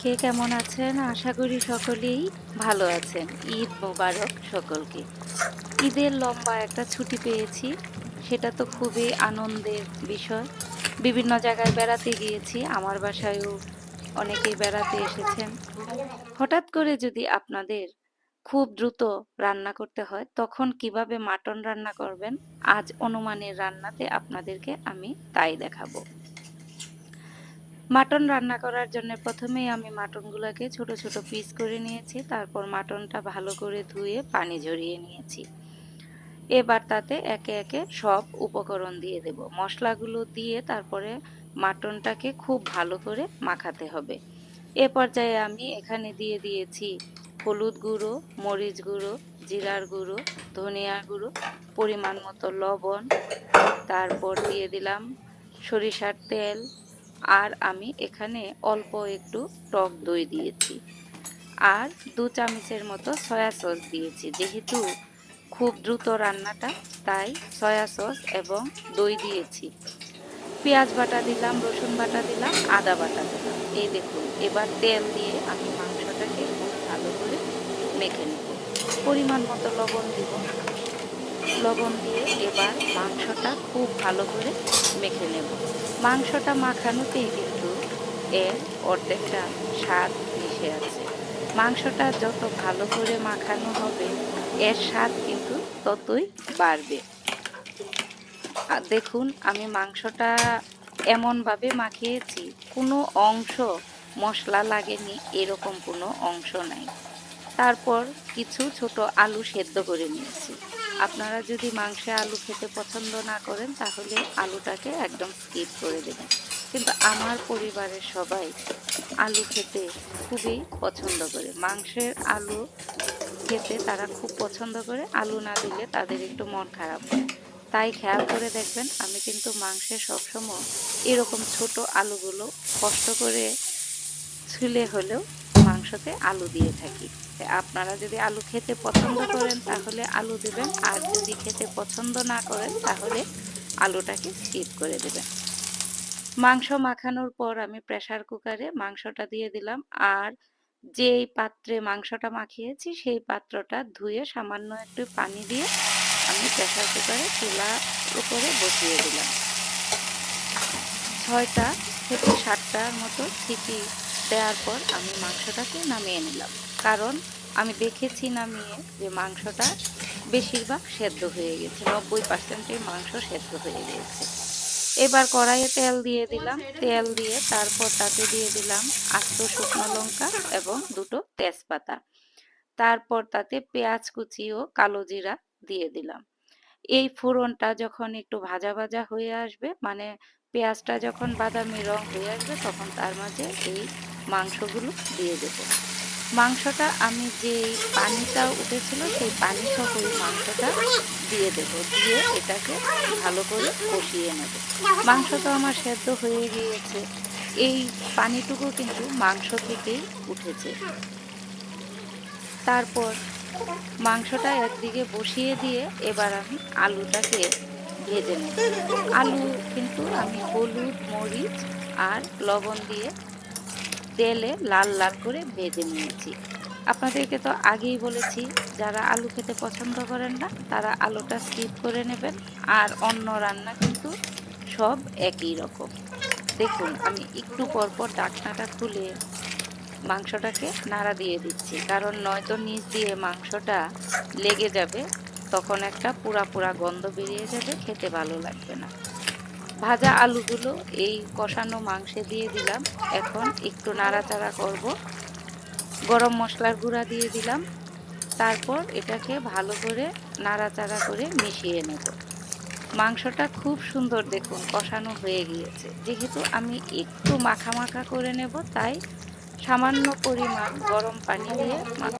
কে কেমন আছেন? আশা করি সকলেই ভালো আছেন। ঈদ মোবারক সকলকে। ঈদের লম্বা একটা ছুটি পেয়েছি। সেটা তো খুবই আনন্দের বিষয়। বিভিন্ন জায়গায় বেড়াতে গিয়েছি। আমার বাসায়ও অনেকেই বেড়াতে এসেছেন। হঠাৎ করে যদি আপনাদের খুব দ্রুত রান্না করতে হয়, তখন কিভাবে মাটন রান্না করবেন? আজ অনুমানের রান্নাতে আপনাদেরকে আমি তাই দেখাবো। মাটন রান্না করার জন্য প্রথমেই আমি মাটনগুলোকে ছোট ছোট পিস করে নিয়েছি। তারপর মাটনটা ভালো করে ধুয়ে পানি ঝরিয়ে নিয়েছি। এবার তাতে একে একে সব উপকরণ দিয়ে দেব। মশলাগুলো দিয়ে তারপরে মাটনটাকে খুব ভালো করে মাখাতে হবে। এ পর্যায়ে আমি এখানে দিয়ে দিয়েছি হলুদ গুঁড়ো, মরিচ গুঁড়ো, জিরার গুঁড়ো, ধনিয়ার গুঁড়ো, পরিমাণ মতো লবণ, তারপর দিয়ে দিলাম সরিষার তেল, আর আমি এখানে অল্প একটু টক দই দিয়েছি, আর ২ চামচের মতো সয়া সস দিয়েছি। যেহেতু খুব দ্রুত রান্নাটা, তাই সয়া সস এবং দই দিয়েছি। পেঁয়াজ বাটা দিলাম, রসুন বাটা দিলাম, আদা বাটা দিলাম। এই দেখুন, এবার তেল দিয়ে আমি মাংসটাকে খুব ভালো করে মেখে নেব। পরিমাণ মতো লবণ দিব। লবণ দিয়ে এবার মাংসটা খুব ভালো করে মেখে নেব। মাংসটা মাখানোতেই কিন্তু এর অর্ধেকটা স্বাদ মিশে আছে। মাংসটা যত ভালো করে মাখানো হবে, এর স্বাদ কিন্তু ততই বাড়বে। আর দেখুন, আমি মাংসটা এমনভাবে মাখিয়েছি, কোনো অংশ মশলা লাগেনি, এরকম কোনো অংশ নাই। তারপর কিছু ছোট আলু সেদ্ধ করে নিয়েছি। আপনারা যদি মাংসে আলু খেতে পছন্দ না করেন, তাহলে আলুটাকে একদম স্কিপ করে দেবেন। কিন্তু আমার পরিবারের সবাই আলু খেতে খুবই পছন্দ করে। মাংসের আলু খেতে তারা খুব পছন্দ করে। আলু না দিলে তাদের একটু মন খারাপ হয়। তাই খেয়াল করে দেখবেন, আমি কিন্তু মাংসে সবসময় এরকম ছোট আলুগুলো কষ্ট করে ছুলে হলেও মাংসতে আলু দিয়ে থাকি। আপনারা যদি আলু খেতে পছন্দ করেন তাহলে আলু দেবেন, আর যদি খেতে পছন্দ না করেন তাহলে আলুটাকে স্কিপ করে দেবেন। মাংস মাখানোর পর আমি প্রেসার কুকারে মাংসটা দিয়ে দিলাম, আর যেই পাত্রে মাংসটা মাখিয়েছি সেই পাত্রটা ধুয়ে সামান্য একটু পানি দিয়ে আমি প্রেসার কুকারে চুলার উপরে বসিয়ে দিলাম। ৬টা থেকে ৭টার মতো সিটি দেওয়ার পর আমি মাংসটাকে নামিয়ে নিলাম। কারণ আমি দেখেছি নামিয়ে যে মাংসটা বেশিরভাগ সেদ্ধ হয়ে গেছে, ৯০%ই মাংস সেদ্ধ হয়ে গিয়েছে। এবার কড়াইয়ে তেল দিয়ে দিলাম। তেল দিয়ে তারপর তাতে দিয়ে দিলাম আস্ত শুকনো লঙ্কা এবং ২টো তেজপাতা। তারপর তাতে পেঁয়াজ কুচি ও কালো জিরা দিয়ে দিলাম। এই ফোড়নটা যখন একটু ভাজা ভাজা হয়ে আসবে, মানে পেঁয়াজটা যখন বাদামি রং হয়ে আসবে, তখন তার মাঝে এই মাংসগুলো দিয়ে দেব। মাংসটা আমি যেই পানিটা উঠেছিল সেই পানি সহ ওই মাংসটা দিয়ে দেব। দিয়ে এটাকে ভালো করে কষিয়ে নেব। মাংস তো আমার সেদ্ধ হয়ে গিয়েছে। এই পানিটুকু কিন্তু মাংস থেকেই উঠেছে। তারপর মাংসটা একদিকে বসিয়ে দিয়ে এবার আমি আলুটাকে ভেজে নেব। আলু কিন্তু আমি হলুদ, মরিচ আর লবণ দিয়ে তেলে লাল লাল করে ভেজে নিয়েছি। আপনাদেরকে তো আগেই বলেছি, যারা আলু খেতে পছন্দ করেন না তারা আলুটা স্কিপ করে নেবেন। আর অন্য রান্না কিন্তু সব একই রকম। দেখুন, আমি একটু পর পর ঢাকনাটা খুলে মাংসটাকে নাড়া দিয়ে দিচ্ছি, কারণ নয়তো নিচ দিয়ে মাংসটা লেগে যাবে, তখন একটা পুড়া পুড়া গন্ধ বেরিয়ে যাবে, খেতে ভালো লাগবে না। ভাজা আলুগুলো এই কষানো মাংসে দিয়ে দিলাম। এখন একটু নাড়াচাড়া করব। গরম মশলার গুঁড়া দিয়ে দিলাম। তারপর এটাকে ভালো করে নাড়াচাড়া করে মিশিয়ে নেব। মাংসটা খুব সুন্দর দেখুন কষানো হয়ে গিয়েছে। যেহেতু আমি একটু মাখা মাখা করে নেব, তাই সামান্য পরিমাণ গরম পানি দিয়ে